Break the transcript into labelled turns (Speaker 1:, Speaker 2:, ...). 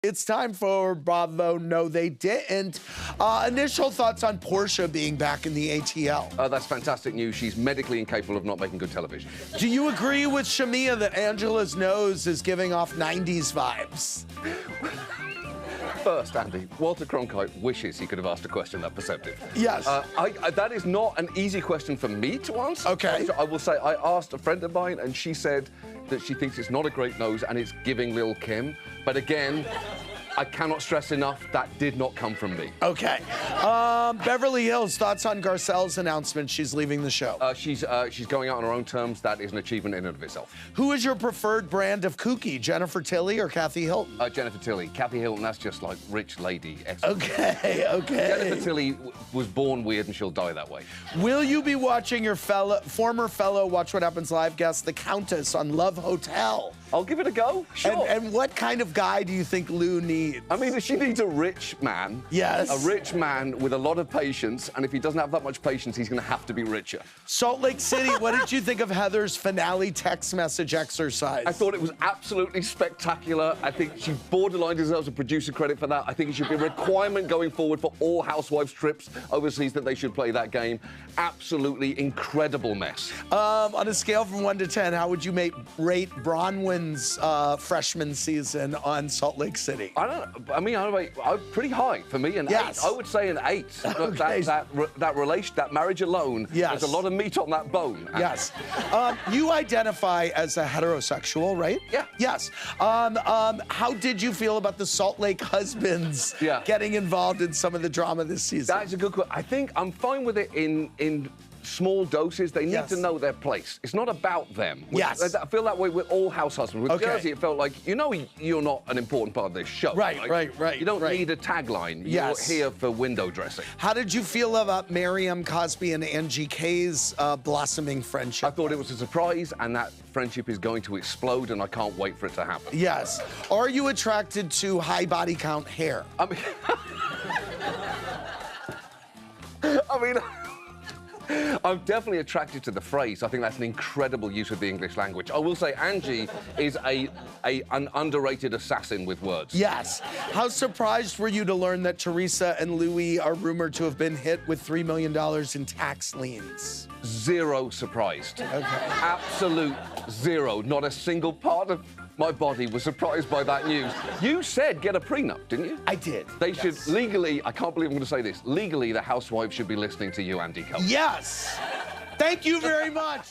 Speaker 1: It's time for BravOh No They Didn't. Initial thoughts on Porsha being back in the ATL.
Speaker 2: That's fantastic news. She's medically incapable of not making good television.
Speaker 1: Do you agree with Shamia that Angela's nose is giving off 90s vibes?
Speaker 2: First, Andy, Walter Cronkite wishes he could have asked a question that perceptive.
Speaker 1: Yes.
Speaker 2: That is not an easy question for me to answer.
Speaker 1: Okay.
Speaker 2: So I will say I asked a friend of mine and she said that she thinks it's not a great nose and it's giving Lil' Kim. But again, I cannot stress enough that did not come from me.
Speaker 1: Okay. Beverly Hills, thoughts on Garcelle's announcement she's leaving the show?
Speaker 2: She's going out on her own terms. That is an achievement in and of itself.
Speaker 1: Who is your preferred brand of kooky, Jennifer Tilly or Kathy Hilton?
Speaker 2: Jennifer Tilly. Kathy Hilton, that's just like rich lady.
Speaker 1: Okay.
Speaker 2: Jennifer Tilly was born weird and she'll die that way.
Speaker 1: Will you be watching your former fellow Watch What Happens Live guest, the Countess, on Love Hotel?
Speaker 2: I'll give it a go, sure.
Speaker 1: And what kind of guy do you think Lou needs?
Speaker 2: I mean, she needs a rich man.
Speaker 1: Yes.
Speaker 2: A rich man with a lot of patience, and if he doesn't have that much patience, he's going to have to be richer.
Speaker 1: Salt Lake City, what did you think of Heather's finale text message exercise?
Speaker 2: I thought it was absolutely spectacular. I think she borderline deserves a producer credit for that. I think it should be a requirement going forward for all housewives trips overseas that they should play that game. Absolutely incredible mess.
Speaker 1: On a scale from 1 to 10, how would you rate Bronwyn's freshman season on Salt Lake City?
Speaker 2: I'm pretty high for me.
Speaker 1: Yes.
Speaker 2: 8. I would say an 8.
Speaker 1: Okay.
Speaker 2: That marriage alone.
Speaker 1: Yes.
Speaker 2: There's a lot of meat on that bone.
Speaker 1: Yes. You identify as a heterosexual, right?
Speaker 2: Yeah.
Speaker 1: Yes. How did you feel about the Salt Lake husbands getting involved in some of the drama this season?
Speaker 2: That's a good question. I think I'm fine with it in small doses. They need to know their place. It's not about them.
Speaker 1: Yes.
Speaker 2: I feel that way with all house husbands. With Jersey, it felt like, you're not an important part of this show.
Speaker 1: Right.
Speaker 2: You don't need a tagline. You're here for window dressing.
Speaker 1: How did you feel about Miriam Cosby and Angie K's blossoming friendship?
Speaker 2: I thought it was a surprise, and that friendship is going to explode, and I can't wait for it to happen.
Speaker 1: Yes. Are you attracted to high body count hair?
Speaker 2: I'm definitely attracted to the phrase. I think that's an incredible use of the English language. I will say Angie is an underrated assassin with words.
Speaker 1: Yes. How surprised were you to learn that Teresa and Louis are rumored to have been hit with $3 million in tax liens?
Speaker 2: Zero surprised.
Speaker 1: Okay.
Speaker 2: Absolute zero. Not a single part of my body was surprised by that news. You said get a prenup, didn't you?
Speaker 1: I did.
Speaker 2: They should legally, I can't believe I'm going to say this, legally the housewives should be listening to you, Andy Cohen.
Speaker 1: Yes. Thank you very much.